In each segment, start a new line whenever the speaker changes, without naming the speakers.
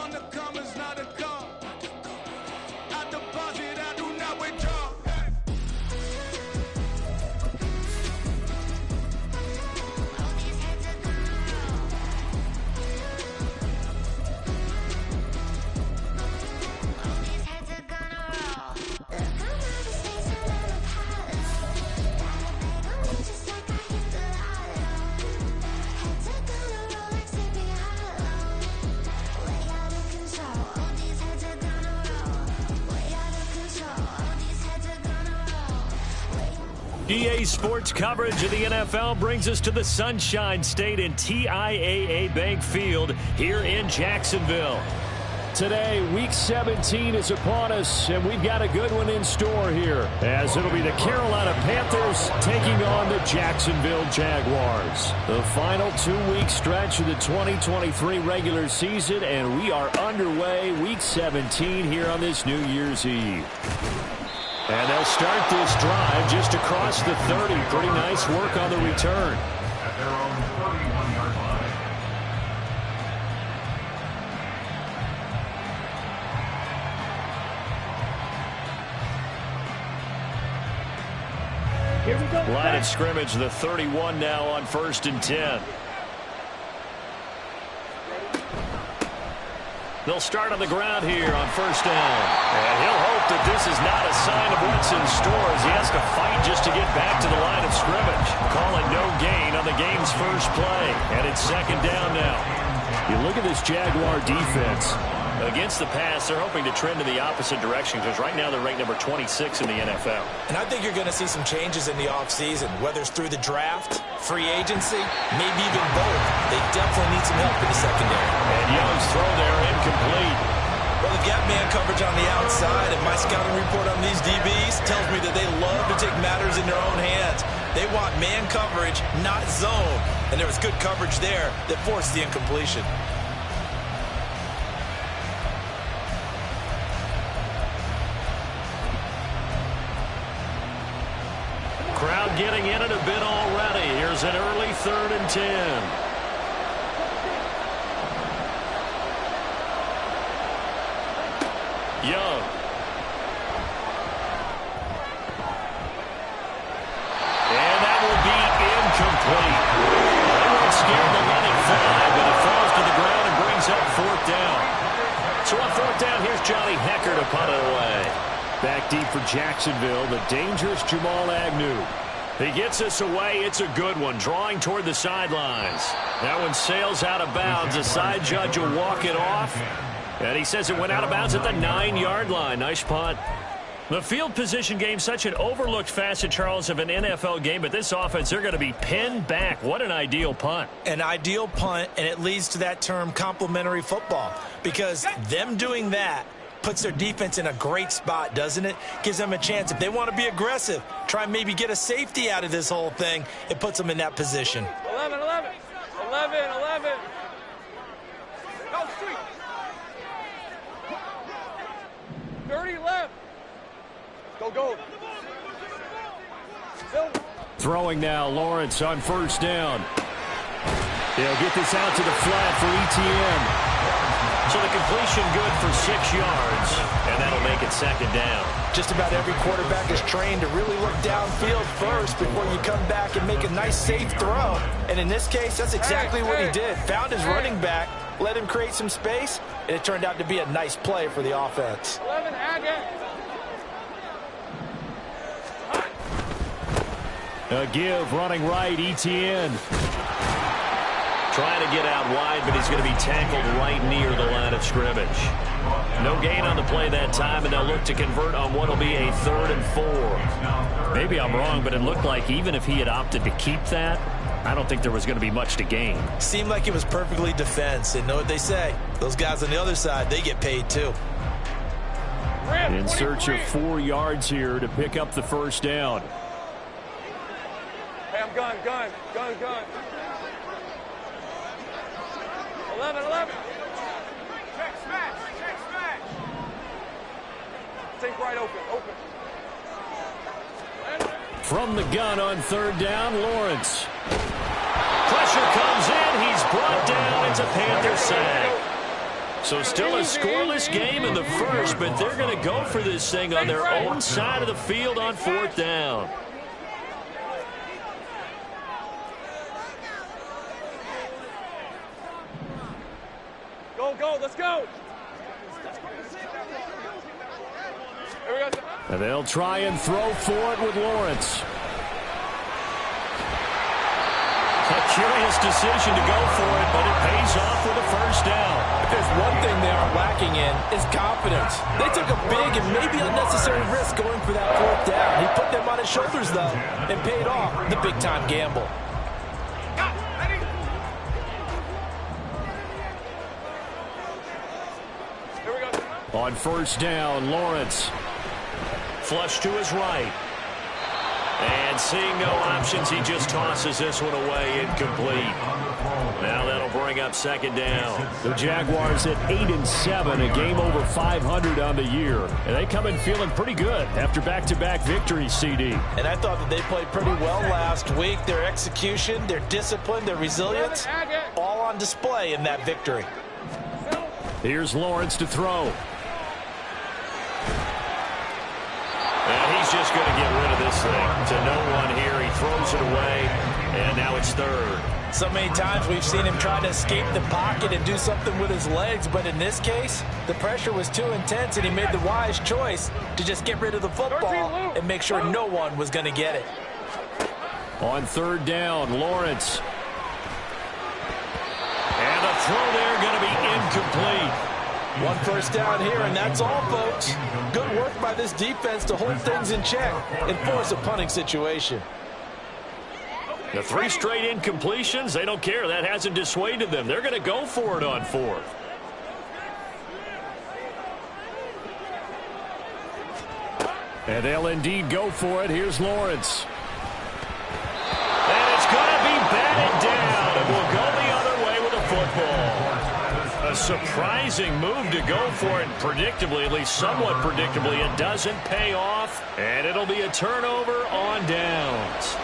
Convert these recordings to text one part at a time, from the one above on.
on the come is not a car. I deposit, I do not withdraw.
EA Sports coverage of the NFL brings us to the Sunshine State and TIAA Bank Field here in Jacksonville. Today, Week 17 is upon us, and we've got a good one in store here, as it'll be the Carolina Panthers taking on the Jacksonville Jaguars. The final two-week stretch of the 2023 regular season, and we are underway Week 17 here on this New Year's Eve. And they'll start this drive just across the 30. Pretty nice work on the return.
At their own 31-yard line.
Here we go. Line of scrimmage, the 31 now on 1st and 10. They'll start on the ground here on 1st down. And he'll hope that this is not a sign of what's in store as he has to fight just to get back to the line of scrimmage. Call it no gain on the game's first play. And it's 2nd down now. You look at this Jaguar defense. Against the pass, they're hoping to trend in the opposite direction because right now they're ranked number 26 in the NFL.
And I think you're going to see some changes in the offseason, whether it's through the draft, free agency, maybe even both. They definitely need some help in the secondary.
And Young's throw there incomplete.
Well, they've got man coverage on the outside, and my scouting report on these DBs tells me that they love to take matters in their own hands. They want man coverage, not zone. And there was good coverage there that forced the incompletion.
Crowd getting in it a bit already. Here's an early 3rd and 10. Young. And that will be incomplete. They weren't scared to let it fly, but it falls to the ground and brings up 4th down. So on 4th down, here's Johnny Hecker to punt it away. Back deep for Jacksonville, the dangerous Jamal Agnew. He gets us away. It's a good one, drawing toward the sidelines. That one sails out of bounds. The side judge will walk it off. And he says it went out of bounds at the 9-yard line. Nice punt. The field position game, such an overlooked facet, Charles, of an NFL game. But this offense, they're going to be pinned back. What an ideal punt.
An ideal punt, and it leads to that term complementary football. Because them doing that puts their defense in a great spot, doesn't it? Gives them a chance. If they want to be aggressive, try and maybe get a safety out of this whole thing, it puts them in that position.
11, 11. 11, 11. Go, street. 30 left. Go, go.
Throwing now, Lawrence on 1st down. They'll get this out to the flat for ETN. So the completion good for 6 yards, and that'll make it 2nd down.
Just about every quarterback is trained to really look downfield first before you come back and make a nice, safe throw. And in this case, that's exactly what he did. Found his running back, let him create some space, and it turned out to be a nice play for the offense.
11, Agate.
A give running right, ETN. Trying to get out wide, but he's going to be tackled right near the line of scrimmage. No gain on the play that time, and they'll look to convert on what will be a 3rd and 4. Maybe I'm wrong, but it looked like even if he had opted to keep that, I don't think there was going to be much to gain.
Seemed like it was perfectly defense, and know what they say. Those guys on the other side, they get paid too.
In search of 4 yards here to pick up the 1st down.
Hey, I'm gun. 11, 11. Check smash. Think right open.
From the gun on 3rd down, Lawrence. Pressure comes in. He's brought down. It's a Panther sack. So still a scoreless game in the first, but they're going to go for this thing on their own side of the field on 4th down.
Go, let's go. Here we go.
And they'll try and throw for it with Lawrence. A curious decision to go for it, but it pays off with a first down.
If there's one thing they are lacking in, it's confidence. They took a big and maybe unnecessary risk going for that 4th down. He put them on his shoulders, though, and paid off the big-time gamble.
On 1st down, Lawrence. Flush to his right. And seeing no options, he just tosses this one away, incomplete. Now that'll bring up 2nd down. The Jaguars at 8-7, a game over 500 on the year. And they come in feeling pretty good after back-to-back victories, CD.
And I thought that they played pretty well last week. Their execution, their discipline, their resilience, all on display in that victory.
Here's Lawrence to throw. And he's just going to get rid of this thing to no one here. He throws it away, and now it's 3rd.
So many times we've seen him try to escape the pocket and do something with his legs, but in this case, the pressure was too intense, and he made the wise choice to just get rid of the football and make sure no one was going to get it.
On 3rd down, Lawrence. And the throw there going to be incomplete.
1 first down here, and that's all, folks. Good work by this defense to hold things in check and force a punting situation.
The 3 straight incompletions, they don't care. That hasn't dissuaded them. They're going to go for it on 4th. And they'll indeed go for it. Here's Lawrence. And it's going to be batted down. It will go the other way with a football. A surprising move to go for it. Predictably, at least somewhat predictably, it doesn't pay off. And it'll be a turnover on downs.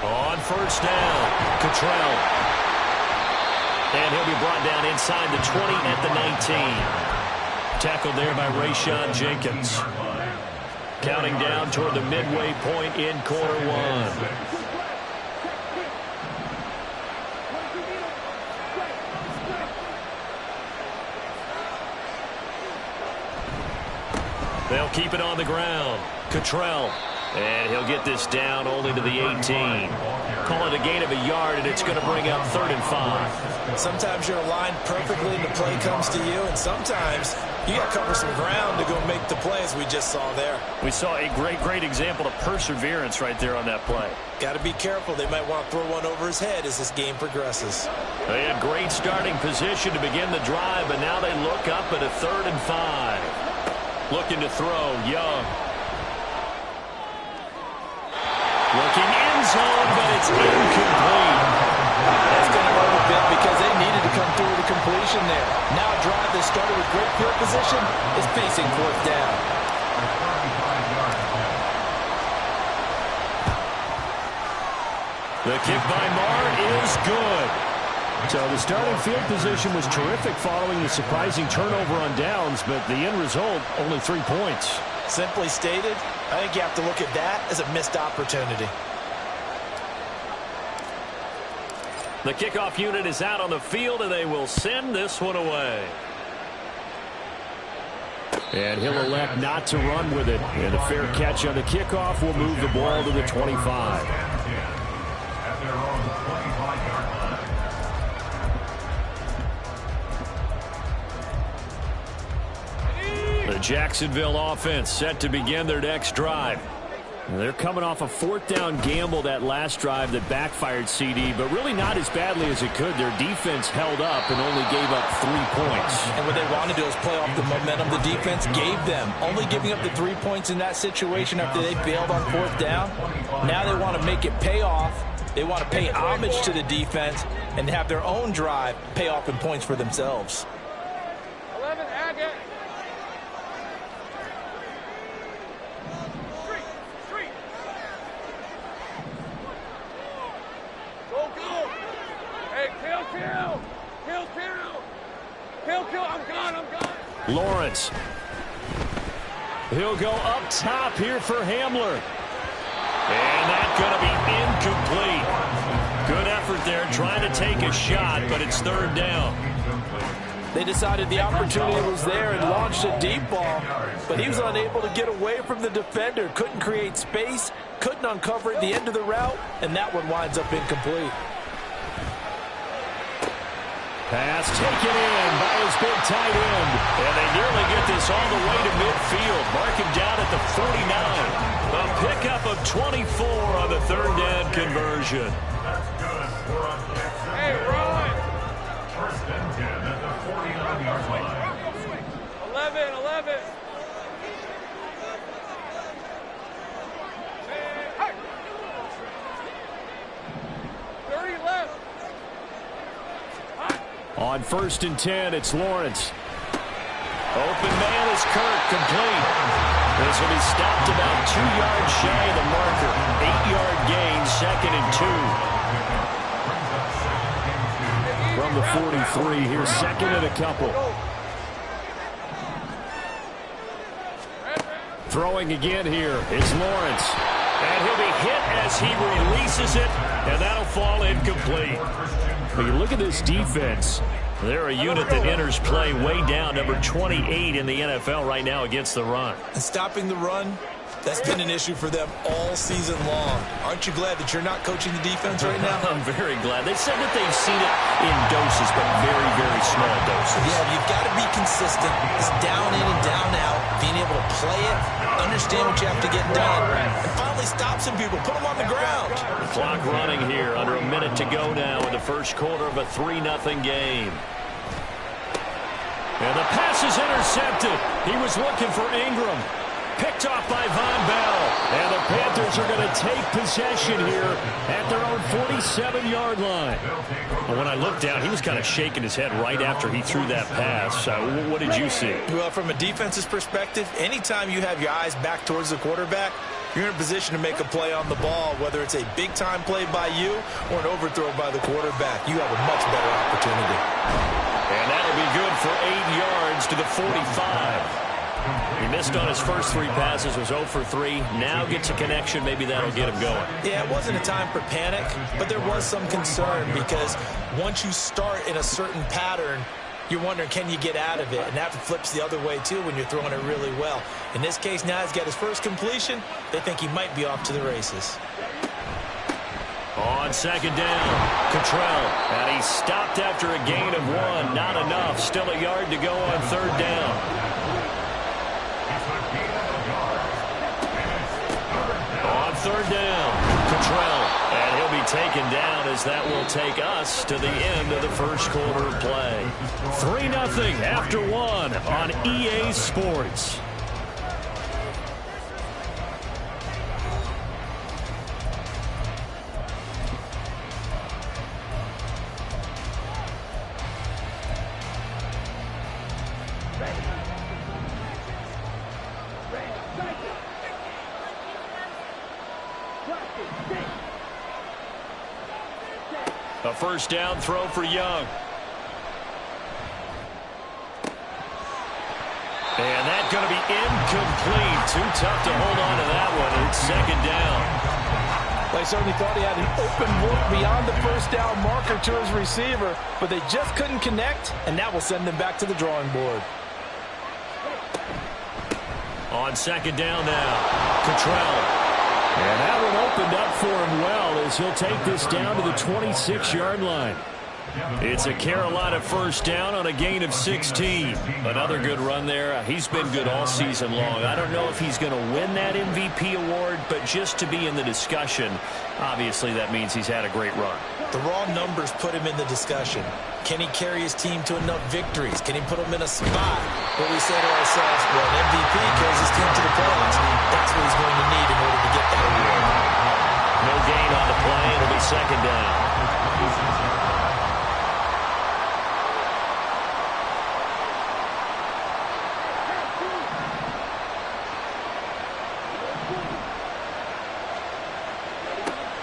On 1st down, Cottrell. And he'll be brought down inside the 20 at the 19. Tackled there by Rayshon Jenkins. Counting down toward the midway point in quarter 1. They'll keep it on the ground. Cottrell. And he'll get this down only to the 18. Call it a gain of a yard, and it's going to bring up 3rd and 5.
Sometimes you're aligned perfectly and the play comes to you, and sometimes you got to cover some ground to go make the plays we just saw there.
We saw a great example of perseverance right there on that play.
Got to be careful. They might want to throw one over his head as this game progresses.
They had great starting position to begin the drive, but now they look up at a 3rd and 5. Looking to throw, Young. Looking end zone, but it's incomplete.
That's going to hurt a bit because they needed to come through with a completion there. Now a drive that started with great field position is facing 4th down.
The kick by Marr is good. So the starting field position was terrific following the surprising turnover on downs, but the end result, only 3 points.
Simply stated, I think you have to look at that as a missed opportunity.
The kickoff unit is out on the field, and they will send this one away. And he'll elect not to run with it. And a fair catch on the kickoff will move the ball to the 25. The Jacksonville offense set to begin their next drive. They're coming off a 4th down gamble that last drive that backfired, CD, but really not as badly as it could. Their defense held up and only gave up 3 points.
And what they want to do is play off the momentum the defense gave them. Only giving up the 3 points in that situation after they failed on 4th down. Now they want to make it pay off. They want to pay homage to the defense and have their own drive pay off in points for themselves.
11, Agate. Hey, kill. I'm gone.
Lawrence. He'll go up top here for Hamler. And that's going to be incomplete. Good effort there trying to take a shot, but it's third down.
They decided the opportunity was there and launched a deep ball, but he was unable to get away from the defender. Couldn't create space, couldn't uncover at the end of the route, and that one winds up incomplete.
Pass taken in by his big tight end. And they nearly get this all the way to midfield. Mark him down at the 49. A pickup of 24 on the third down conversion.
Hey, run.
First and 10 at the 49-yard line.
11. Hey. 30 left.
On first and 10, it's Lawrence. Open man is Kirk, complete. This will be stopped about 2 yards shy of the marker. 8-yard gain, second and 2. From the 43, here's second and a couple. Throwing again here is Lawrence. And he'll be hit as he releases it, and that'll fall incomplete. When you look at this defense, they're a unit that enters play way down, number 28 in the NFL right now against the run.
And stopping the run, that's been an issue for them all season long. Aren't you glad that you're not coaching the defense right now?
I'm very glad. They said that they've seen it in doses, but very, very small doses.
Yeah, you've got to be consistent. It's down in and down out, being able to play it, understand what you have to get done, and finally stop some people, put them on the ground.
The clock running here, under a minute to go now in the first quarter of a 3-0 game. And the pass is intercepted. He was looking for Ingram. Picked off by Von Bell. And the Panthers are going to take possession here at their own 47-yard line. Well, when I looked down, he was kind of shaking his head right after he threw that pass. What did you see?
Well, from a defense's perspective, anytime you have your eyes back towards the quarterback, you're in a position to make a play on the ball, whether it's a big-time play by you or an overthrow by the quarterback. You have a much better opportunity.
And that'll be good for 8 yards to the 45. He missed on his first 3 passes, was 0 for 3. Now gets a connection. Maybe that'll get him going.
Yeah, it wasn't a time for panic, but there was some concern because once you start in a certain pattern, you're wondering, can you get out of it? And that flips the other way, too, when you're throwing it really well. In this case, now he's got his first completion. They think he might be off to the races.
On second down, Cottrell. And he stopped after a gain of 1. Not enough. Still a yard to go on third down. On third down, Cottrell. And he'll be taken down as that will take us to the end of the first quarter of play. 3-0 after 1 on EA Sports. A first down throw for Young. And that's going to be incomplete. Too tough to hold on to that one. It's second down.
They certainly thought he had an open look beyond the first down marker to his receiver, but they just couldn't connect, and that will send them back to the drawing board.
On second down now, Cottrell. And that one opened up for him well as he'll take this down to the 26-yard line. It's a Carolina first down on a gain of 16. Another good run there. He's been good all season long. I don't know if he's going to win that MVP award, but just to be in the discussion, obviously that means he's had a great run.
The raw numbers put him in the discussion. Can he carry his team to enough victories? Can he put them in a spot where we say to ourselves, well, an MVP carries his team to the playoffs. That's what he's going to need in order to get that award.
No gain on the play. It'll be second down.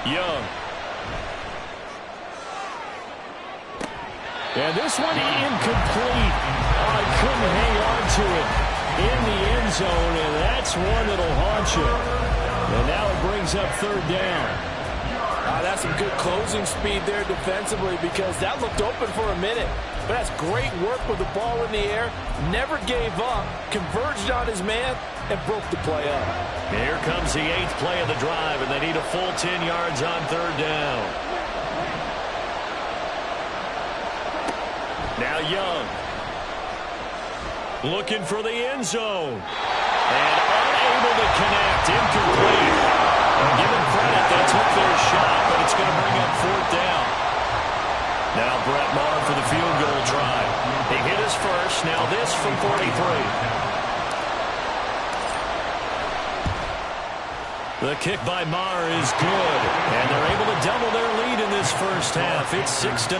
Young. And this one incomplete. Oh, he couldn't hang on to it in the end zone, and that's one that'll haunt you. And now it brings up third down.
That's some good closing speed there defensively, because that looked open for a minute. But that's great work with the ball in the air. Never gave up, converged on his man, and broke the play up.
Here comes the 8th play of the drive, and they need a full 10 yards on third down. Now Young. Looking for the end zone. And unable to connect. Incomplete. And give them credit. They took their shot, but it's going to bring up fourth down. Now Brett Maher for the field goal try. He hit his first. Now this from 43. The kick by Maher is good. And they're able to double their lead in this first half. It's 6-0.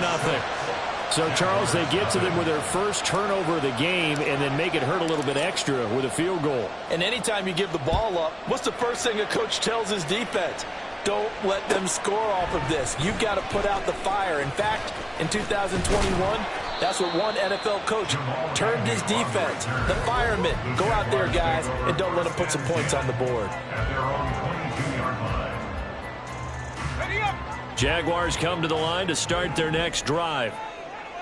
So, Charles, they get to them with their first turnover of the game and then make it hurt a little bit extra with a field goal.
And anytime you give the ball up, what's the first thing a coach tells his defense? Don't let them score off of this. You've got to put out the fire. In fact, in 2021, that's what one NFL coach termed his defense. The firemen. Go out there, guys, and don't let them put some points on the board.
At their own 22-yard line.
Jaguars come to the line to start their next drive.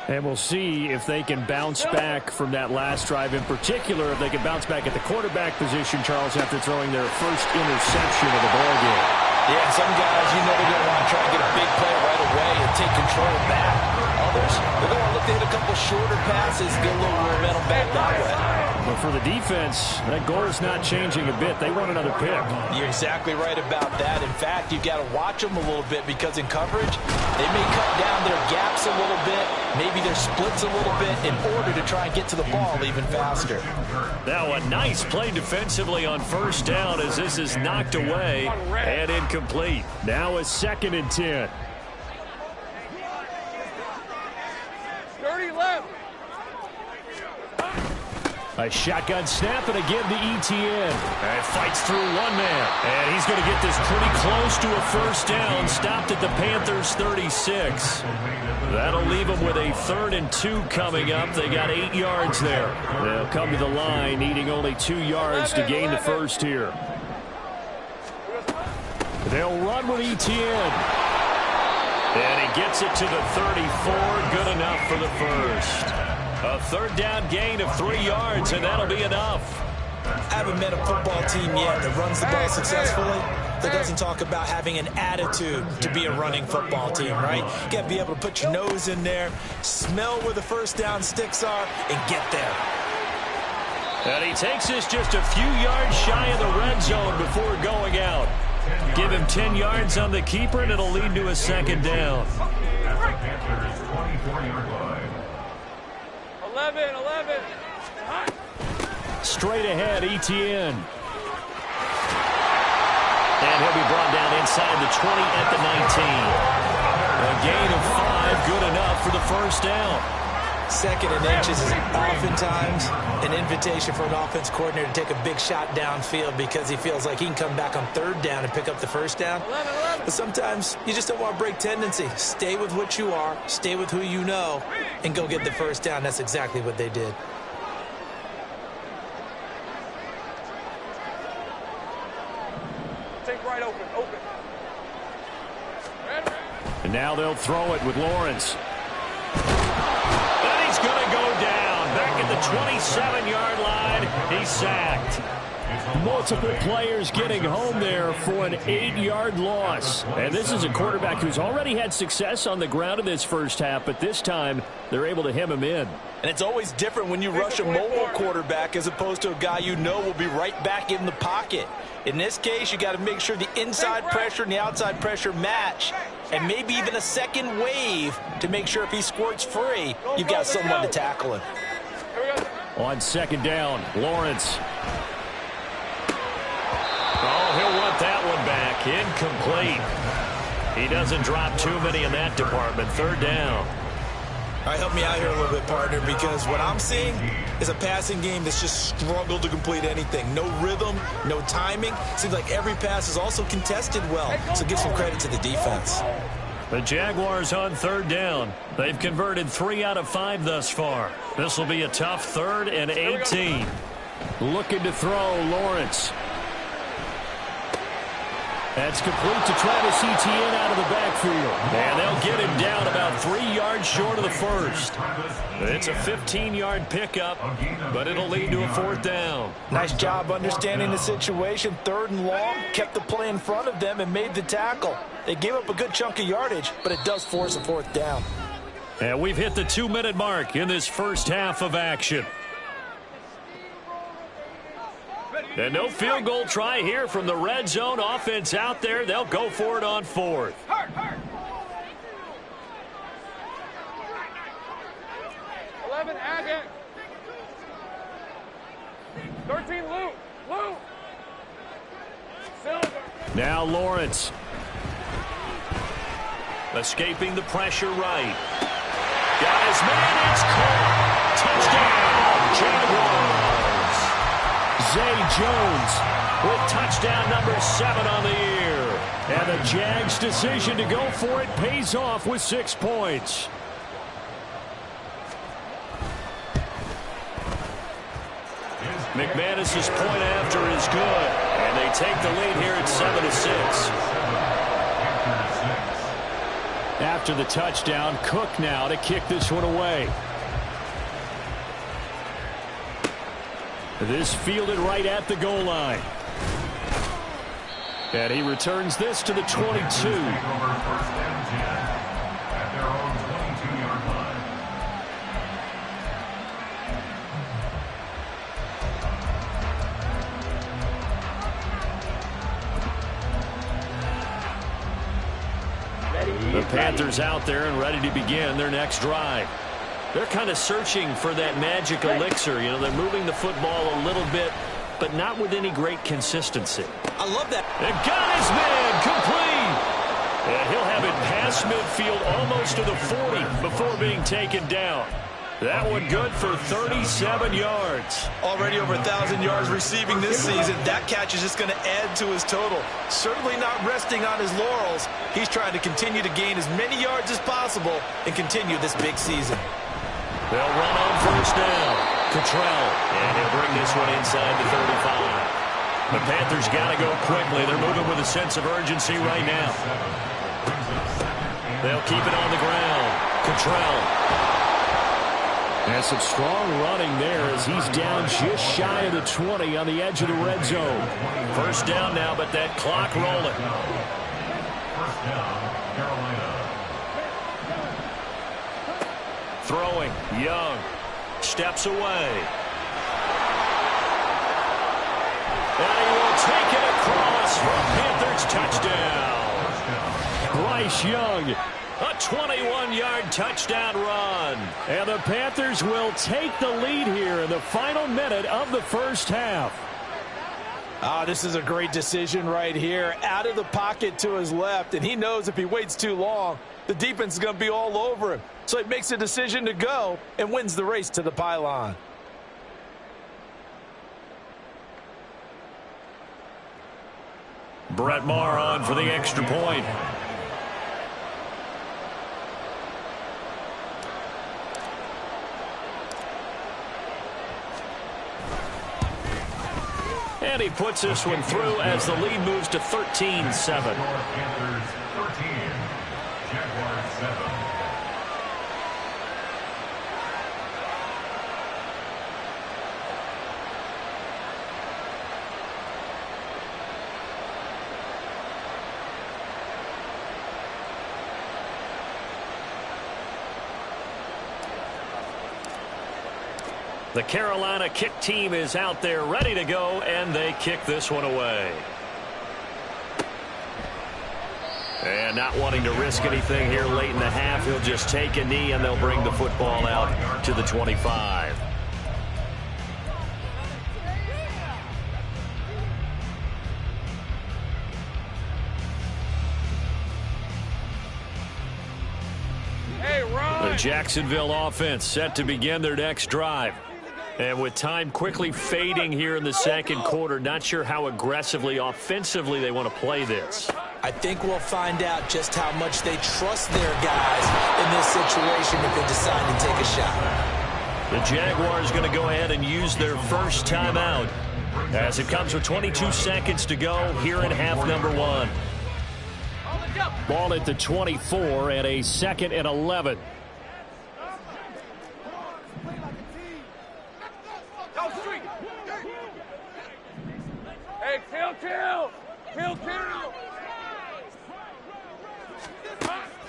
And we'll see if they can bounce back from that last drive. In particular, if they can bounce back at the quarterback position, Charles, after throwing their first interception of the ballgame.
Yeah, some guys, you know, they're going to want to try and get a big play right away and take control back. Others, they're going to look to hit a couple shorter passes, get a little momentum back that way.
But for the defense, that goal is not changing a bit. They want another pick.
You're exactly right about that. In fact, you've got to watch them a little bit, because in coverage, they may cut down their gaps a little bit, maybe their splits a little bit, in order to try and get to the ball even faster.
Now a nice play defensively on first down as this is knocked away and incomplete.
Now a 2nd and 10.
Dirty left.
A shotgun snap, and again the ETN.
And fights through one man. And he's going to get this pretty close to a first down. Stopped at the Panthers' 36. That'll leave them with a 3rd and 2 coming up. They got 8 yards there.
They'll come to the line, needing only 2 yards to gain the first here. They'll run with ETN.
And he gets it to the 34. Good enough for the first. A 3rd down gain of 3 yards, and that'll be enough.
I haven't met a football team yet that runs the ball successfully that doesn't talk about having an attitude to be a running football team, right? You got to be able to put your nose in there, smell where the first down sticks are, and get there.
And he takes this just a few yards shy of the red zone before going out. Give him 10 yards on the keeper, and it'll lead to a 2nd down.
At the Panthers' 24-yard line.
11.
Straight ahead, ETN.
And he'll be brought down inside the 20 at the 19. A gain of 5, good enough for the first down.
2nd and inches is oftentimes an invitation for an offense coordinator to take a big shot downfield, because he feels like he can come back on 3rd down and pick up the first down. But sometimes you just don't want to break tendency. Stay with what you are, stay with who you know, and go get the first down. That's exactly what they did.
Take right open.
And now they'll throw it with Lawrence.
And he's going to go down. Back at the 27-yard line. He's sacked.
Multiple players getting home there for an 8-yard loss. And this is a quarterback who's already had success on the ground in this first half, but this time they're able to hem him in.
And it's always different when you rush a mobile quarterback as opposed to a guy you know will be right back in the pocket. In this case, you got to make sure the inside pressure and the outside pressure match, and maybe even a second wave to make sure if he squirts free, you've got someone to tackle him.
On 2nd down, Lawrence.
Oh, he'll want that one back. Incomplete. He doesn't drop too many in that department. 3rd down.
All right, help me out here a little bit, partner, because what I'm seeing is a passing game that's just struggled to complete anything. No rhythm, no timing. Seems like every pass is also contested well, so give some credit to the defense.
The Jaguars on third down. They've converted 3 out of 5 thus far. This will be a tough 3rd and 18. Looking to throw, Lawrence. That's complete to Travis Etienne out of the backfield. And they'll get him down about 3 yards short of the first. It's a 15-yard pickup, but it'll lead to a 4th down.
Nice job understanding the situation. 3rd and long, kept the play in front of them and made the tackle. They gave up a good chunk of yardage, but it does force a 4th down.
And we've hit the 2-minute mark in this first half of action. And no field goal try here from the red zone offense out there. They'll go for it on 4th.
11, Agate. 13, Lou. Silver.
Now Lawrence. Escaping the pressure right. Got his man. It's caught. Touchdown, Jaguars. Zay Jones with touchdown number 7 on the year. And the Jags' decision to go for it pays off with 6 points. McManus's point after is good. And they take the lead here at 7-6. After the touchdown, Cook now to kick this one away. This fielded right at the goal line. And he returns this to the 22. The Panthers out there and ready to begin their next drive. They're kind of searching for that magic elixir. You know, they're moving the football a little bit, but not with any great consistency.
I love that.
And got his man complete. And he'll have it past midfield almost to the 40 before being taken down. That one good for 37 yards.
Already over 1,000 yards receiving this season. That catch is just going to add to his total. Certainly not resting on his laurels. He's trying to continue to gain as many yards as possible and continue this big season.
They'll run on first down. Cottrell, and he'll bring this one inside the 35. The Panthers got to go quickly. They're moving with a sense of urgency right now. They'll keep it on the ground. Cottrell. And some strong running there as he's down just shy of the 20 on the edge of the red zone. First down now, but that clock rolling.
First down, Carolina.
Throwing, Young. Steps away. And he will take it across for a Panthers touchdown. Bryce Young. A 21-yard touchdown run. And the Panthers will take the lead here in the final minute of the first half.
This is a great decision right here. Out of the pocket to his left, and he knows if he waits too long, the defense is going to be all over him. So he makes a decision to go and wins the race to the pylon.
Brett Maher on for the extra point. And he puts this one through as the lead moves to 13-7.
Panthers 13, Jaguars 7.
The Carolina kick team is out there ready to go, and they kick this one away. And not wanting to risk anything here late in the half, he'll just take a knee, and they'll bring the football out to the 25.
Hey, Ron.
The Jacksonville offense set to begin their next drive. And with time quickly fading here in the second quarter, not sure how aggressively, offensively they want to play this.
I think we'll find out just how much they trust their guys in this situation if they decide to take a shot.
The Jaguars going to go ahead and use their first timeout as it comes with 22 seconds to go here in half number 1. Ball at the 24 and a 2nd and 11.
Hey, kill.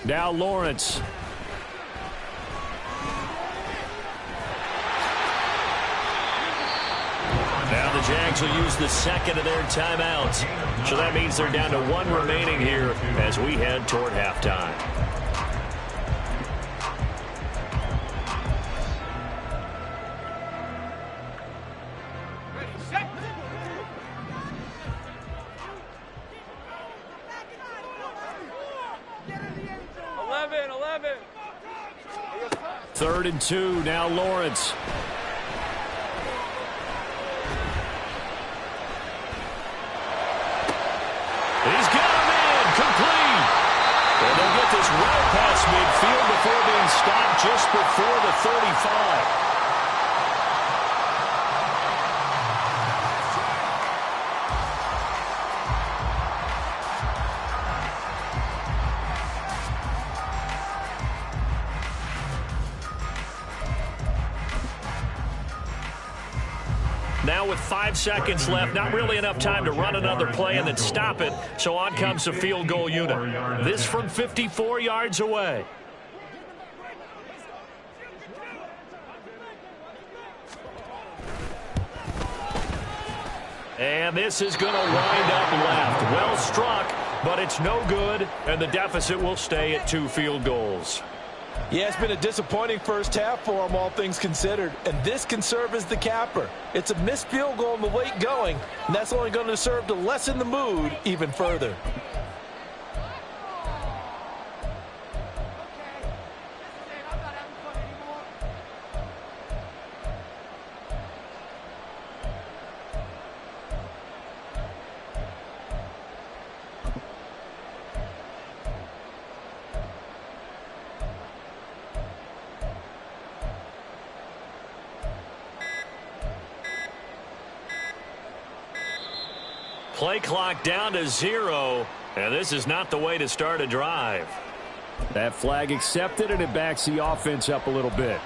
Now Lawrence. Now the Jags will use the 2nd of their timeouts. So that means they're down to 1 remaining here as we head toward halftime. Third and 2, now Lawrence. He's got him in, complete. And they'll get this well past midfield before being stopped just before the 35. Now with 5 seconds left, not really enough time to run another play and then stop it, so on comes the field goal unit. This from 54 yards away. And this is going to wind up left. Well struck, but it's no good, and the deficit will stay at 2 field goals.
Yeah, it's been a disappointing first half for them, all things considered. And this can serve as the capper. It's a missed field goal in the late going, and that's only going to serve to lessen the mood even further.
Play clock down to 0, and this is not the way to start a drive.
That flag accepted, and it backs the offense up a little bit.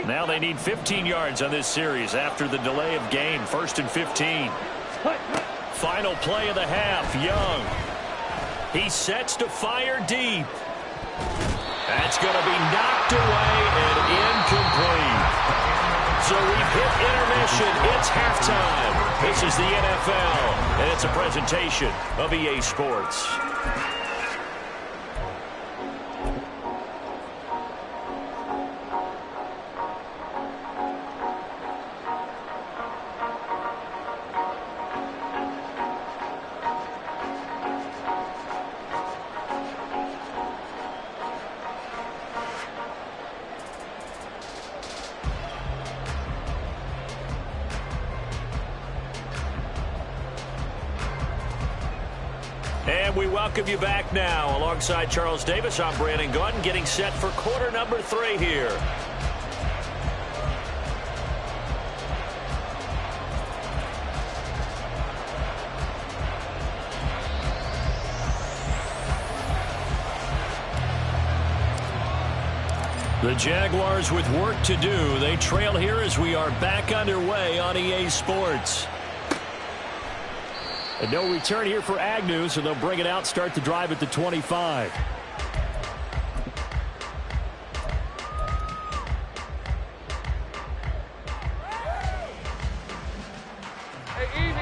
Now they need 15 yards on this series after the delay of game. 1st and 15. Final play of the half. Young. He sets to fire deep. That's going to be knocked away and incomplete. So we've hit intermission. It's halftime. This is the NFL, and it's a presentation of EA Sports. And we welcome you back now. Alongside Charles Davis, I'm Brandon Gordon, getting set for quarter number 3 here. The Jaguars with work to do. They trail here as we are back underway on EA Sports.
And no return here for Agnew, so they'll bring it out, start the drive at the 25.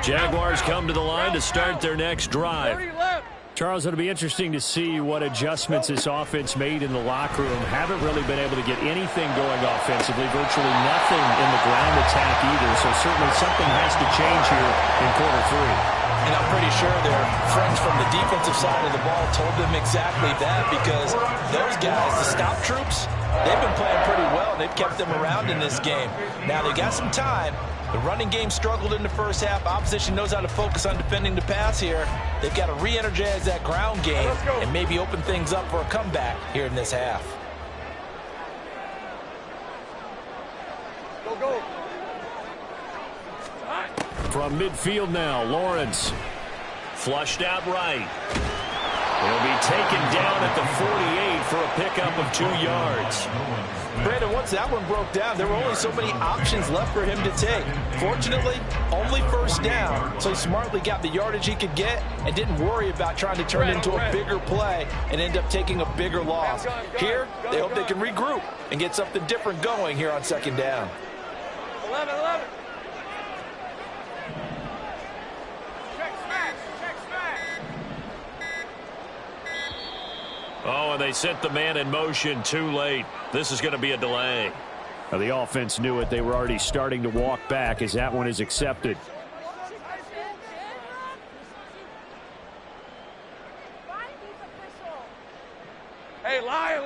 Jaguars come to the line to start their next drive.
Charles, it'll be interesting to see what adjustments this offense made in the locker room. Haven't really been able to get anything going offensively, virtually nothing in the ground attack either, so certainly something has to change here in quarter 3.
And I'm pretty sure their friends from the defensive side of the ball told them exactly that, because those guys, the stop troops, they've been playing pretty well, and they've kept them around in this game. Now, they got some time. The running game struggled in the first half. Opposition knows how to focus on defending the pass here. They've got to re-energize that ground game and maybe open things up for a comeback here in this half.
Go, go.
From midfield now, Lawrence. Flushed out right. He'll be taken down at the 48 for a pickup of 2 yards.
Brandon, once that one broke down, there were only so many options left for him to take. Fortunately, only first down, so he smartly got the yardage he could get and didn't worry about trying to turn it into a bigger play and end up taking a bigger loss. Here, they hope they can regroup and get something different going here on second down.
11. Check smash.
Oh, and they sent the man in motion too late. This is going to be a delay.
Well, the offense knew it. They were already starting to walk back as that one is accepted.
Hey, Lion.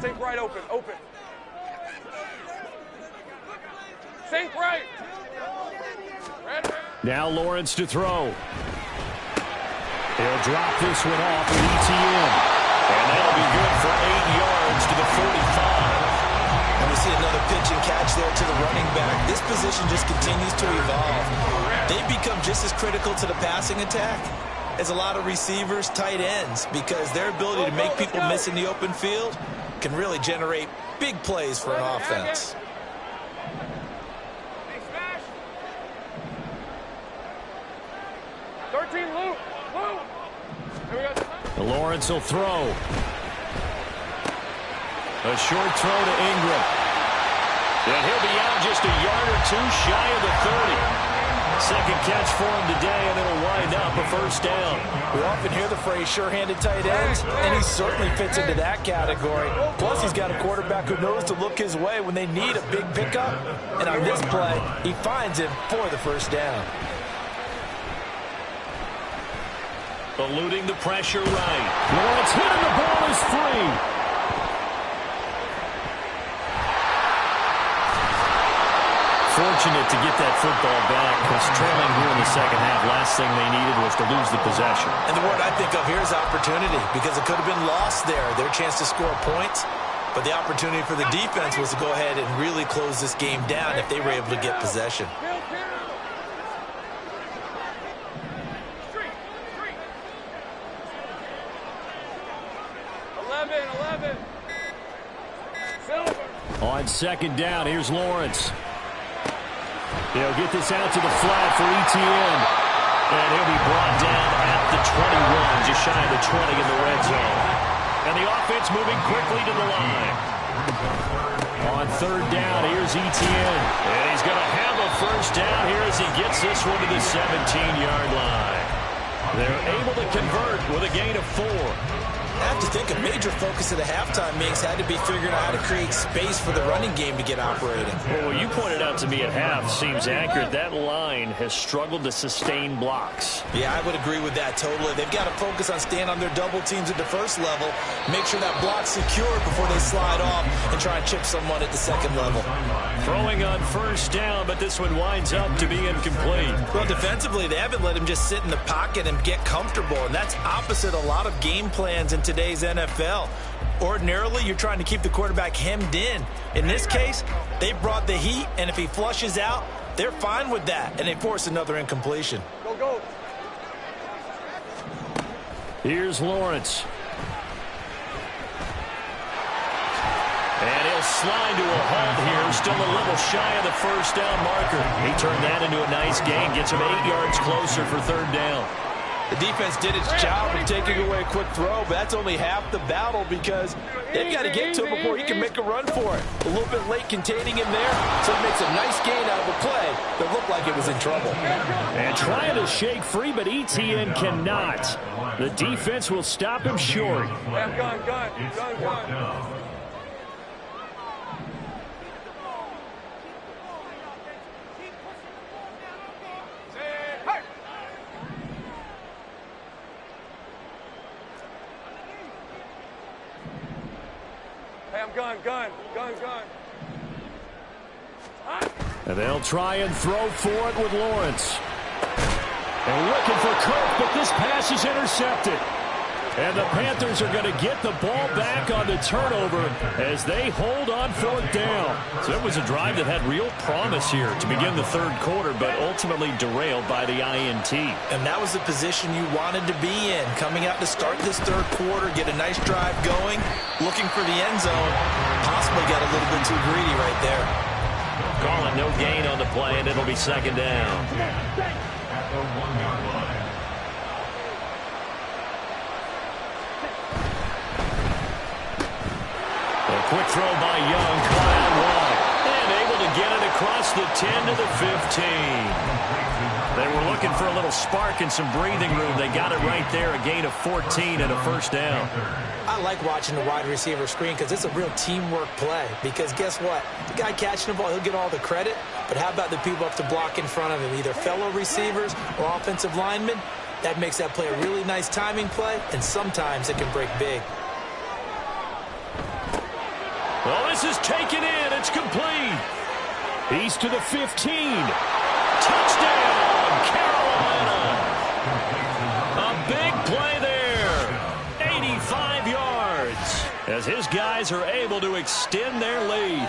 Sink right, open. Sink right.
Now Lawrence to throw. He'll drop this one off with ETN.
And that'll be good for 8 yards to the 45.
And we see another pitch and catch there to the running back. This position just continues to evolve. They've become just as critical to the passing attack as a lot of receivers, tight ends, because their ability to make people miss in the open field can really generate big plays for an offense.
13, Luke.
Lawrence will throw.
A short throw to Ingram. And he'll be out just a yard or two shy of the 30. Second catch for him today, and it'll wind up a first down.
We often hear the phrase sure-handed tight ends, and he certainly fits into that category. Plus, he's got a quarterback who knows to look his way when they need a big pickup. And on this play, he finds him for the first down.
Eluding the pressure right.
Lawrence hit and the ball is free.
Fortunate to get that football back, because trailing here in the second half, last thing they needed was to lose the possession.
And the word I think of here is opportunity, because it could have been lost there, their chance to score points. But the opportunity for the defense was to go ahead and really close this game down if they were able to get possession.
11. Silver.
On second down, here's Lawrence. He'll get this out to the flat for ETN.
And he'll be brought down at the 21, just shy of the 20 in the red zone. And the offense moving quickly to the line.
On third down, here's ETN.
And he's going to have a first down here as he gets this one to the 17-yard line. They're able to convert with a gain of 4.
I have to think a major focus of the halftime mix had to be figuring out how to create space for the running game to get operating.
Well, what you pointed out to me at half seems accurate. That line has struggled to sustain blocks.
Yeah, I would agree with that totally. They've got to focus on staying on their double teams at the first level, make sure that block's secured before they slide off and try and chip someone at the second level.
Throwing on first down, but this one winds up to be incomplete.
Well, defensively, they haven't let him just sit in the pocket and get comfortable, and that's opposite a lot of game plans in today's NFL. Ordinarily, you're trying to keep the quarterback hemmed in. In this case, they brought the heat, and if he flushes out, they're fine with that, and they force another incompletion.
Go.
Here's Lawrence.
And he'll slide to a halt here, still a little shy of the first down marker. He turned that into a nice gain, gets him 8 yards closer for third down.
The defense did its job of taking away a quick throw, but that's only half the battle because they've got to get to him before he can make a run for it. A little bit late containing him there, so he makes a nice gain out of a play that looked like it was in trouble.
And trying to shake free, but ETN cannot. The defense will stop him short.
Gun. Gun.
And they'll try and throw for it with Lawrence. And looking for Cook, but this pass is intercepted. And the Panthers are going to get the ball back on the turnover as they hold on fourth down. So it was a drive that had real promise here to begin the third quarter, but ultimately derailed by the INT.
And that was the position you wanted to be in, coming out to start this third quarter, get a nice drive going, looking for the end zone. Possibly got a little bit too greedy right there.
Calling no gain on the play, and it'll be second down.
At the 1-yard line.
A quick throw by Young, caught out wide, and able to get it across the 10 to the 15. They were looking for a little spark and some breathing room. They got it right there, a gain of 14 and a first down.
I like watching the wide receiver screen because it's a real teamwork play. Because guess what? The guy catching the ball, he'll get all the credit. But how about the people up to block in front of him, either fellow receivers or offensive linemen? That makes that play a really nice timing play, and sometimes it can break big.
Well, this is taken in. It's complete. He's to the 15. Touchdown, Carolina. A big play there. 85 yards as his guys are able to extend their lead.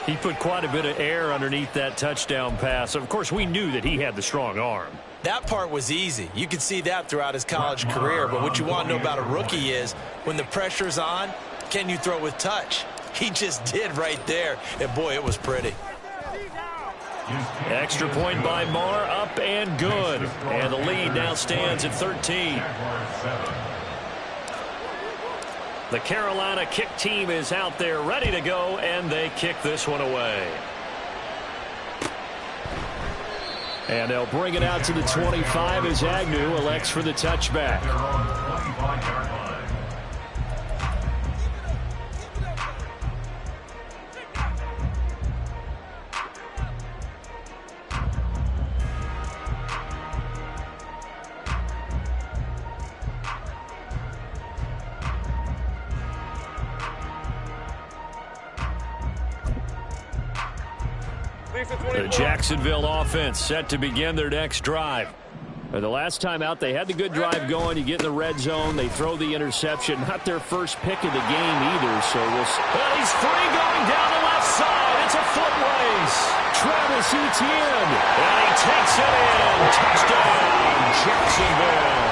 He put quite a bit of air underneath that touchdown pass. Of course, we knew that he had the strong arm.
That part was easy. You could see that throughout his college career. But what you want to know about a rookie is when the pressure's on, can you throw with touch? He just did right there. And, boy, it was pretty.
Extra point by Marr, up and good. And the lead now stands at 13. The Carolina kick team is out there ready to go, and they kick this one away. And they'll bring it out to the 25 as Agnew elects for the touchback.
They're on the 25-yard line.
The Jacksonville offense set to begin their next drive. The last time out, they had the good drive going. You get in the red zone, they throw the interception. Not their first pick of the game either, so we'll see. Well, he's free going down the left side. It's a foot race. Travis Etienne, and he takes it in. Touchdown, Jacksonville.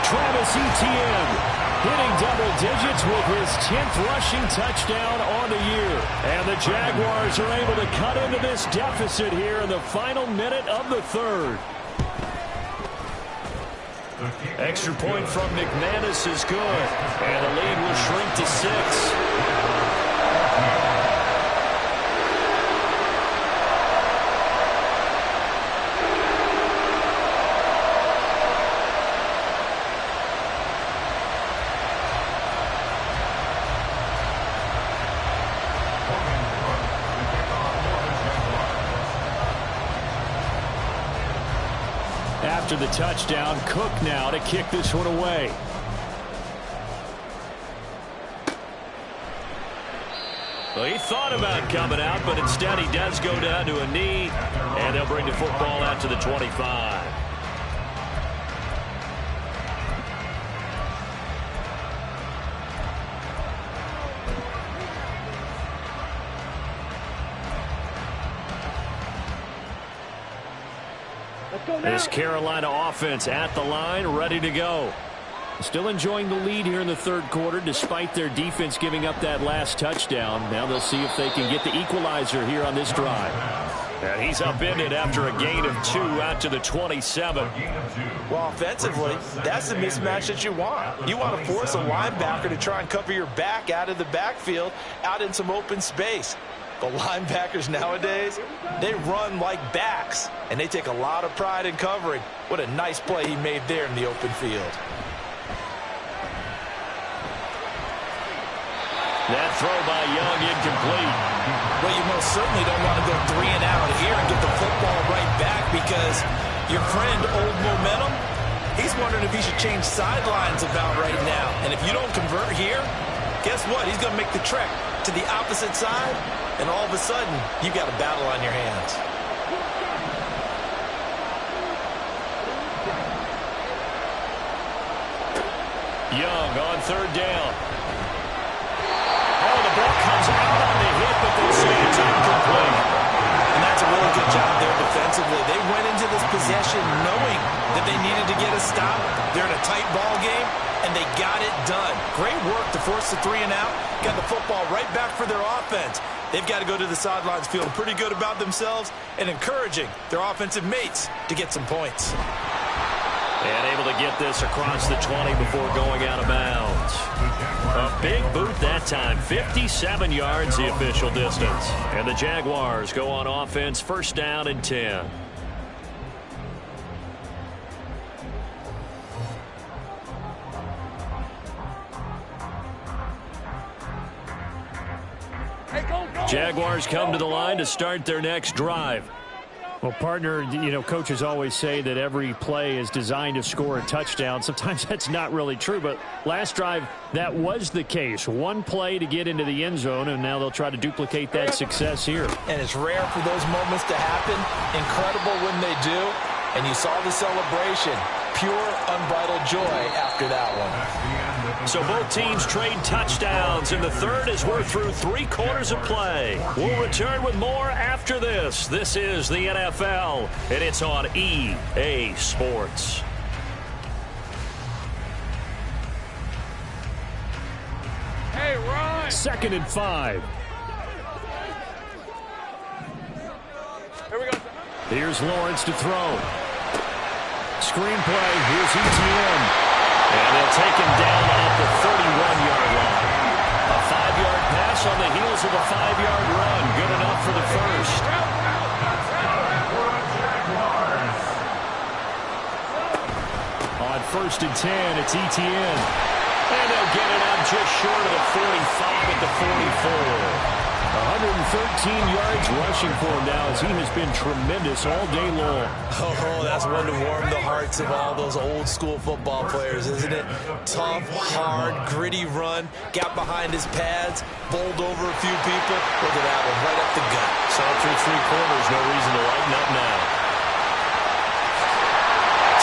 Travis Etienne hitting double digits with his 10th rushing touchdown on the year. And the Jaguars are able to cut into this deficit here in the final minute of the third. Extra point from McManus is good. And the lead will shrink to 6. After the touchdown, Cook now to kick this one away. Well, he thought about coming out, but instead he does go down to a knee, and they'll bring the football out to the 25. This Carolina offense at the line, ready to go. Still enjoying the lead here in the third quarter, despite their defense giving up that last touchdown. Now they'll see if they can get the equalizer here on this drive. And he's upended after a gain of 2 out to the 27.
Well, offensively, that's the mismatch that you want. You want to force a linebacker to try and cover your back out of the backfield, out in some open space. The linebackers nowadays, they run like backs, and they take a lot of pride in covering. What a nice play he made there in the open field.
That throw by Young incomplete.
Well, you most certainly don't want to go 3 and out here and get the football right back because your friend, Old Momentum, he's wondering if he should change sidelines about right now. And if you don't convert here, guess what? He's going to make the trek to the opposite side, and all of a sudden, you've got a battle on your hands.
Young on third down. Oh, the ball comes out on the hit, but they say it's incomplete.
And that's a really good job there defensively. They went into this possession knowing that they needed to get a stop. They're in a tight ball game, and they got it done. Great work to force the 3 and out. Got the football right back for their offense. They've got to go to the sidelines feeling pretty good about themselves and encouraging their offensive mates to get some points.
And able to get this across the 20 before going out of bounds. A big boot that time. 57 yards the official distance. And the Jaguars go on offense, first down and 10. Jaguars come to the line to start their next drive.
Well, partner, you know, coaches always say that every play is designed to score a touchdown. Sometimes that's not really true, but last drive, that was the case. One play to get into the end zone, and now they'll try to duplicate that success here.
And it's rare for those moments to happen. Incredible when they do. And you saw the celebration. Pure, unbridled joy after that one.
So both teams trade touchdowns in the third as we're through 3 quarters of play. We'll return with more after this. This is the NFL, and it's on EA Sports.
Hey, Ryan!
2nd and 5.
Here we go.
Here's Lawrence to throw. Screenplay, here's ETN.
And they'll take him down at the 31-yard line. A 5-yard pass on the heels of a 5-yard run. Good enough for the first.
On 1st and 10, it's ETN.
And they'll get it up just short of the 45 at the 44.
113 yards rushing for him now as he has been tremendous all day long.
Oh, that's one to warm the hearts of all those old school football players, isn't it? Tough, hard, gritty run, got behind his pads, bowled over a few people. Look at that one, right up the gut.
So through 3 quarters, no reason to lighten up now.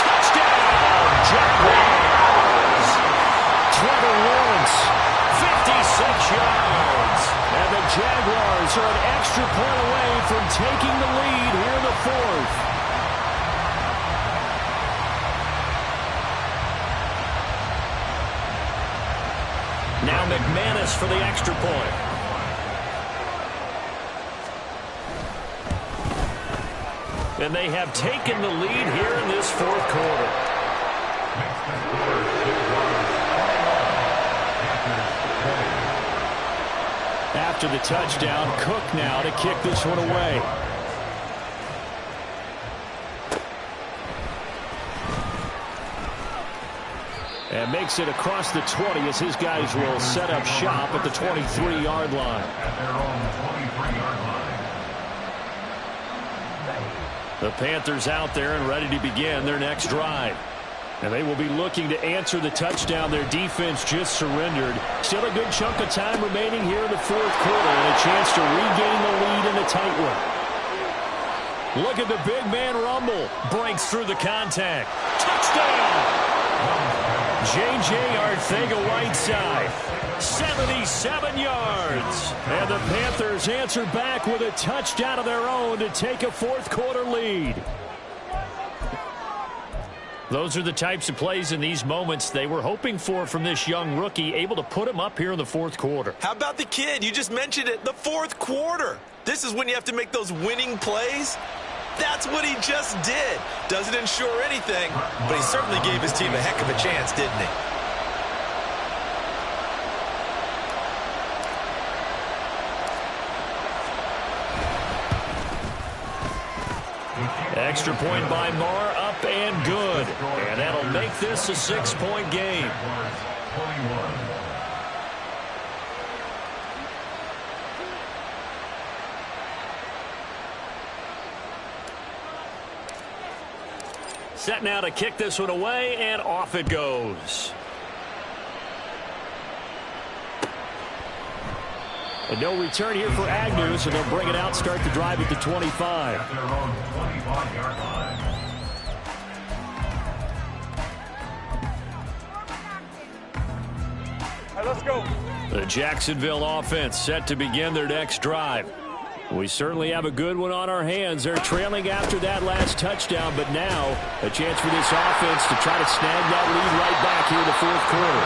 Touchdown, Jaguars!
Trevor Lawrence,
56 yards.
and the Jaguars are an extra point away from taking the lead here in the 4th.
Now McManus for the extra point. And they have taken the lead here in this 4th quarter.
After the touchdown, Cook now to kick this one away. And makes it across the 20 as his guys will set up shop at the 23-yard line. The Panthers out there and ready to begin their next drive. And they will be looking to answer the touchdown their defense just surrendered. Still a good chunk of time remaining here in the 4th quarter and a chance to regain the lead in a tight one. Look at the big man rumble.
Breaks through the contact. Touchdown!
J.J. Arcega-Whiteside, 77 yards. And the Panthers answer back with a touchdown of their own to take a 4th quarter lead. Those are the types of plays in these moments they were hoping for from this young rookie, able to put him up here in the 4th quarter.
How about the kid? You just mentioned it, the 4th quarter. This is when you have to make those winning plays. That's what he just did. Doesn't ensure anything, but he certainly gave his team a heck of a chance, didn't he?
Extra point by Marr, up and good. And that'll make this a 6-point game. Set now to kick this one away, and off it goes. And no return here for Agnew, so they'll bring it out, start the drive at the 25.
At their own 25-yard line.
All right, let's go.
The Jacksonville offense set to begin their next drive. We certainly have a good one on our hands. They're trailing after that last touchdown, but now a chance for this offense to try to snag that lead right back here in the fourth quarter.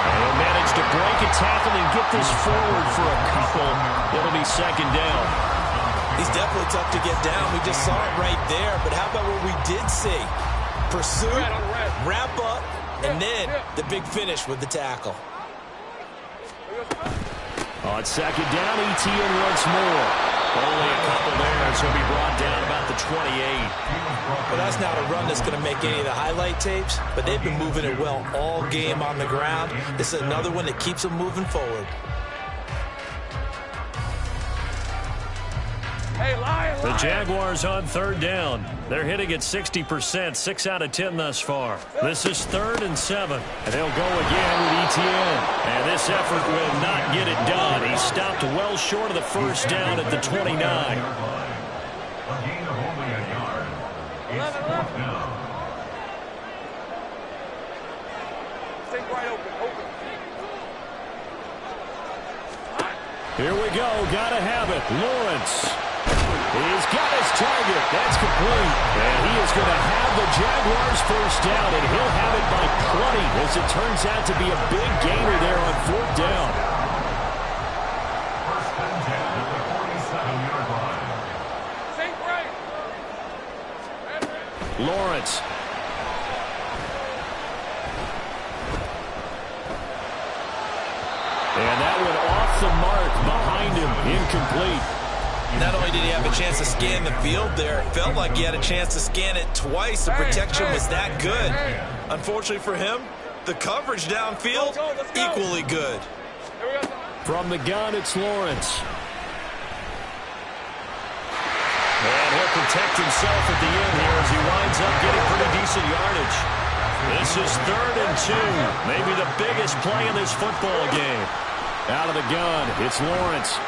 And they'll manage to break a tackle and get this forward for a couple. It'll be second down.
He's definitely tough to get down. We just saw it right there. But how about what we did see? Pursuit, wrap up, and then the big finish with the tackle.
On second down, ETN once more. Only a couple there, so he'll be brought down about the 28.
Well, that's not a run that's going to make any of the highlight tapes, but they've been moving it well all game on the ground. This is another one that keeps them moving forward.
Hey, Lion.
The Jaguars on third down. They're hitting at 60%, 6 out of 10 thus far. This is 3rd and 7, and they'll go again with ETN. And this effort will not get it done. He stopped well short of the first down at the 29.
A gain of only a yard. It's fourth down.
Stay wide open.
Here we go. Gotta have it. Lawrence. He's got his target. That's complete. And he is going to have the Jaguars first down, and he'll have it by plenty, as it turns out to be a big gainer there on fourth down.
First and 10 at the 47-yard line.
Stay right.
Lawrence. And that went off the mark behind him. Incomplete.
Not only did he have a chance to scan the field there, it felt like he had a chance to scan it twice. The protection was that good. Unfortunately for him, the coverage downfield, equally good.
From the gun, it's Lawrence. And he'll protect himself at the end here as he winds up getting pretty decent yardage. This is 3rd and 2. Maybe the biggest play in this football game. Out of the gun, it's Lawrence.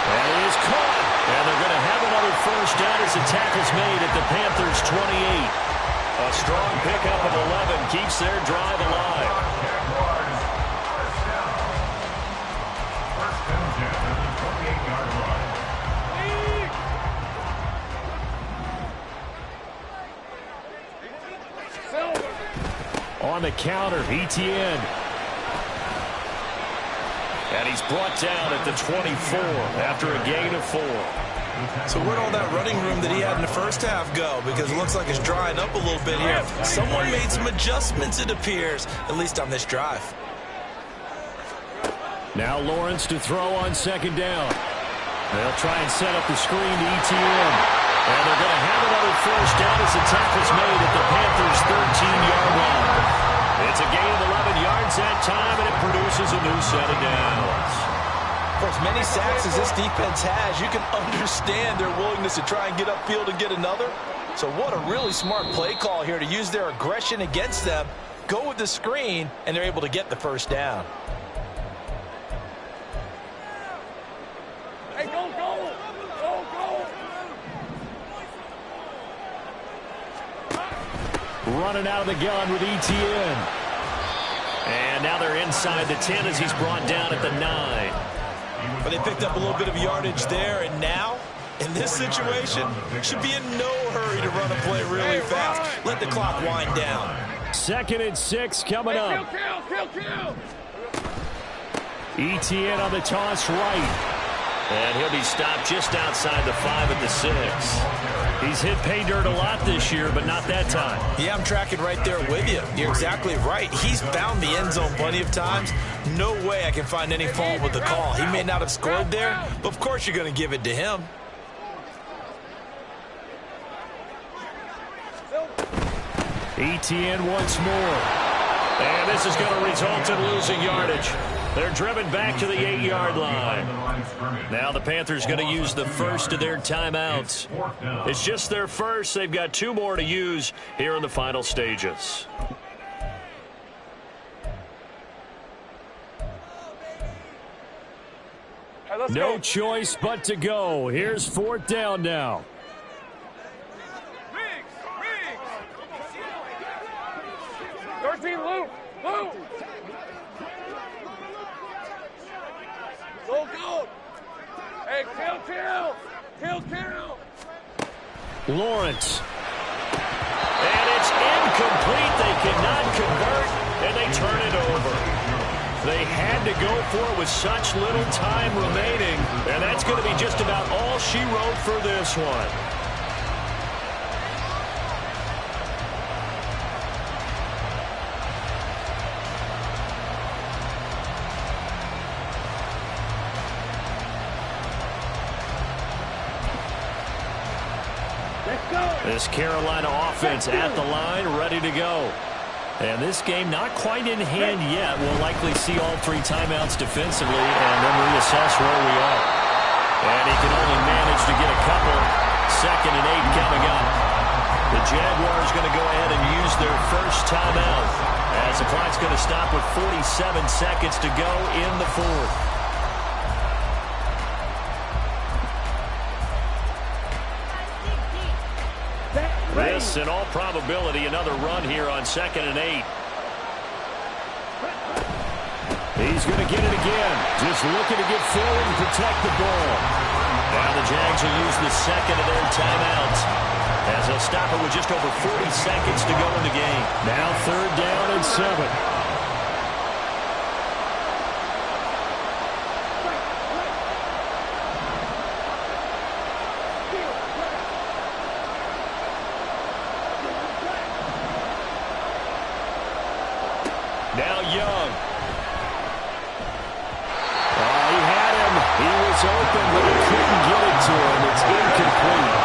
And he is caught. And they're going to have another first down as the tackle's made at the Panthers' 28. A strong pickup of 11 keeps their drive alive.
Jaguars, first down. First and 10 at the 28-yard line.
On the counter, ETN. And he's brought down at the 24 after a gain of 4.
So where'd all that running room that he had in the first half go? Because it looks like it's drying up a little bit here. Someone made some adjustments, it appears, at least on this drive.
Now Lawrence to throw on second down. They'll try and set up the screen to ETN. And they're going to have another first down as the tackle's made at the Panthers' 13-yard line. It's a gain of 11 yards that time, and it produces a new set of downs.
For as many sacks as this defense has, you can understand their willingness to try and get upfield and get another. So what a really smart play call here to use their aggression against them, go with the screen, and they're able to get the first down.
Hey, go.
Running out of the gun with ETN. And now they're inside the 10 as he's brought down at the 9.
But they picked up a little bit of yardage there, and now, in this situation, should be in no hurry to run a play really fast. Let the clock wind down.
2nd and 6 coming up.
Kill.
ETN on the toss right. And he'll be stopped just outside the 5 at the 6. He's hit pay dirt a lot this year, but not that time.
Yeah, I'm tracking right there with you. You're exactly right. He's found the end zone plenty of times. No way I can find any fault with the call. He may not have scored there, but of course you're going to give it to him.
ETN once more. And this is going to result in losing yardage. They're driven back to the 8-yard line. Now the Panthers going to use the first of their timeouts. It's just their first. They've got 2 more to use here in the final stages.
No choice but to go. Here's 4th down now.
13, Luke. Luke. Go. Hey, kill.
Lawrence. And it's incomplete. They cannot convert, and they turn it over. They had to go for it with such little time remaining, and that's going to be just about all she wrote for this one. This Carolina offense at the line, ready to go. And this game not quite in hand yet. We'll likely see all 3 timeouts defensively and then reassess where we are. And he can only manage to get a couple. 2nd and 8 coming up. The Jaguars going to go ahead and use their first timeout as the clock's going to stop with 47 seconds to go in the 4th. This, in all probability, another run here on 2nd and 8. He's going to get it again. Just looking to get forward and protect the ball. Now the Jags will use the 2nd of their timeouts as they'll stop it with just over 40 seconds to go in the game. Now 3rd down and 7. Now Young. He had him. He was open, but he couldn't get it to him. It's incomplete.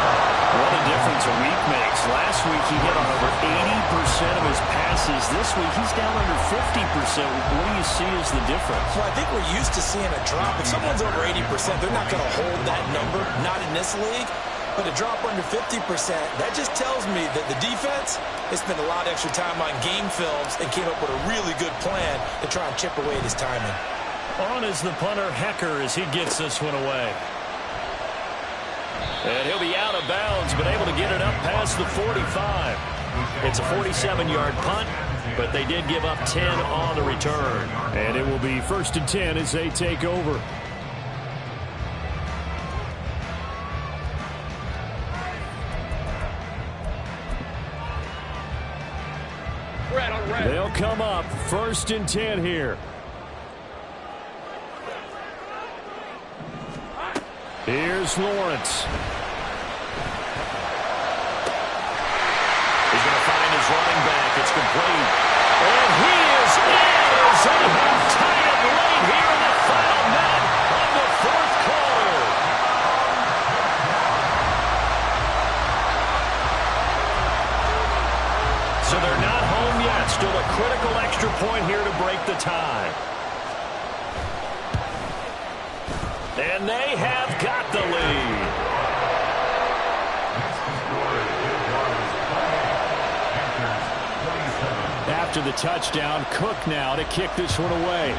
What a difference a week makes. Last week he hit on over 80% of his passes. This week he's down under 50%. What do you see as the difference?
Well, I think we're used to seeing a drop. If someone's over 80%, they're not going to hold that number, not in this league. But a drop under 50%, that just tells me that the defense has spent a lot of extra time on game films and came up with a really good plan to try and chip away at his timing.
On is the punter, Hecker, as he gets this one away. And he'll be out of bounds, but able to get it up past the 45. It's a 47-yard punt, but they did give up 10 on the return. And it will be 1st and 10 as they take over. They'll come up 1st and 10 here. Here's Lawrence. He's going to find his running back. It's complete. And he is in as they have tied it late here in the final minute of the 4th quarter. So they're not home yet. Still a critical extra point here to break the tie. And they have got the lead. After the touchdown, Cook now to kick this one away.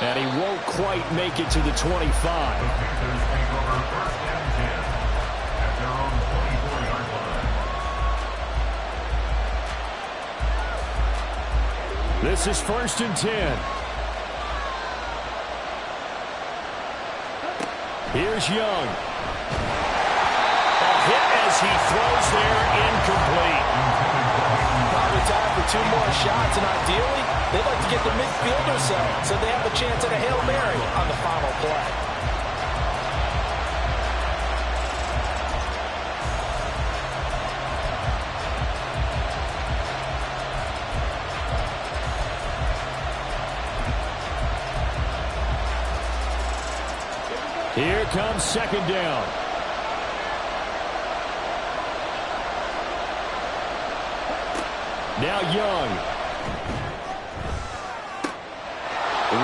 And he won't quite make it to the 25. This is 1st and 10. Here's Young. A hit as he throws there, incomplete.
Probably time for 2 more shots, and ideally, they'd like to get the midfielder set so they have a chance at a Hail Mary on the final play.
Here comes 2nd down. Now Young.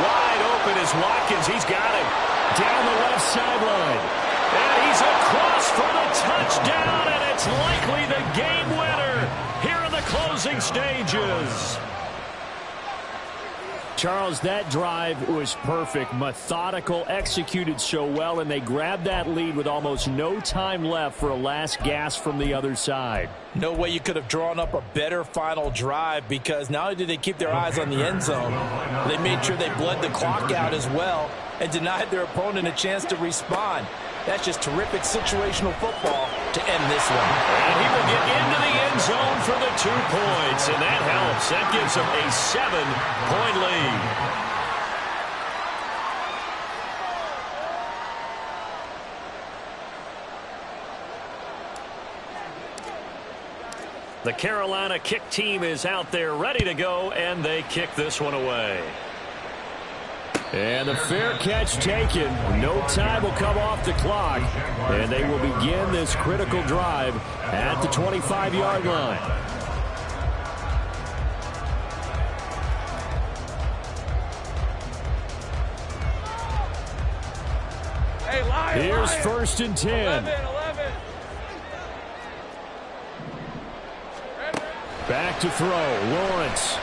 Wide open is Watkins. He's got him. Down the left sideline. And he's across for the touchdown, and it's likely the game winner here in the closing
stages.
Charles, that drive was perfect, methodical, executed so well, and they grabbed that lead with almost no time left for a last gasp from the other side.
No way you could have drawn up a better final drive, because not only did they keep their eyes on the end zone, they made sure they bled the clock out as well and denied their opponent a chance to respond. That's just terrific situational football to end this one.
And he will get into the end zone for the 2 points, and that helps. That gives him a 7-point lead. The Carolina kick team is out there ready to go, and they kick this one away.
And the fair catch taken. No time will come off the clock. And they will begin this critical drive at the 25-yard line.
Hey, Lion,
Here's
Lion.
1st and 10.
11.
Back to throw. Lawrence.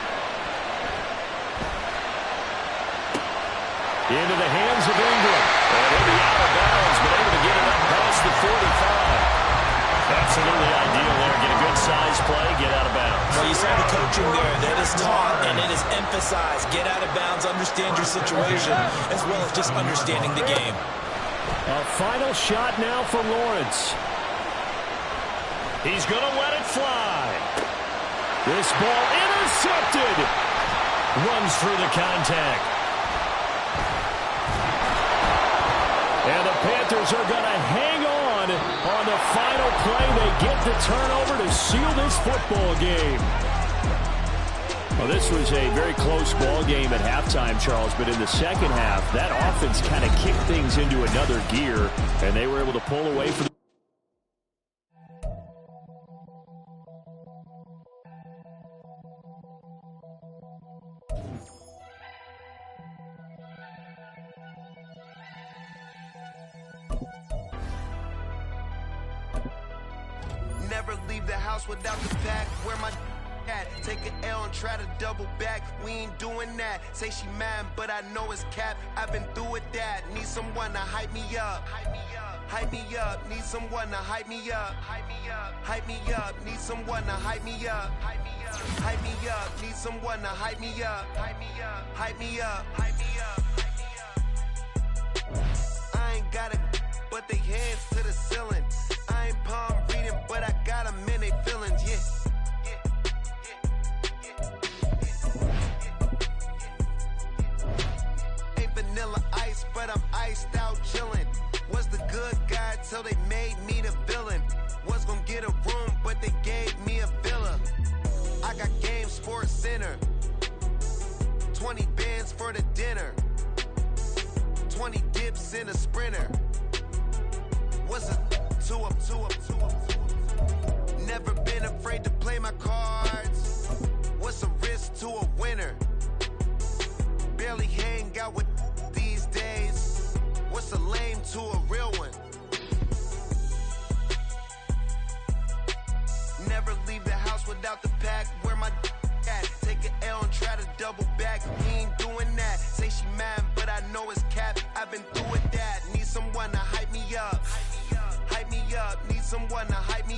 Into the hands of Ingram.
And he'll be out of bounds, but able to get it up past the 45. Absolutely ideal there. Get a good size play, get out of bounds.
Well, you saw the coaching there. That is taught and it is emphasized. Get out of bounds, understand your situation, as well as just understanding the game.
A final shot now for Lawrence.
He's going to let it fly.
This ball intercepted.
Runs through the contact.
And the Panthers are going to hang on the final play. They get the turnover to seal this football game. Well, this was a very close ball game at halftime, Charles, but in the second half, that offense kind of kicked things into another gear, and they were able to pull away from
Never leave the house without the pack. Where my at? Take an L and try to double back. We ain't doing that. Say she mad, but I know it's cap. I've been through with that. Need someone to hype me up. Hype me up. Need someone to hype me up. Hype me up. Need someone to hype me up. Hype me up. Need someone to hype me up. Hype me up. I ain't got it, but they hands to the ceiling. I ain't palm reading, but I got them in they feelings, yeah. Ain't vanilla ice, but I'm iced out chillin'. Was the good guy till they made me the villain. Was gonna get a room, but they gave me a villa. I got Game Sports Center. 20 bands for the dinner. 20 dips in a sprinter. What's a two up? Never been afraid to play my cards. What's a risk to a winner? Barely hang out with these days. What's a lame to a real one? Never leave the house without the pack. Where my at? Take an L and try to double back. We ain't doing that. Say she mad, but I know it's cap. I've been through with that. Need someone to hype me up. Hype me up. Need someone to hype me up.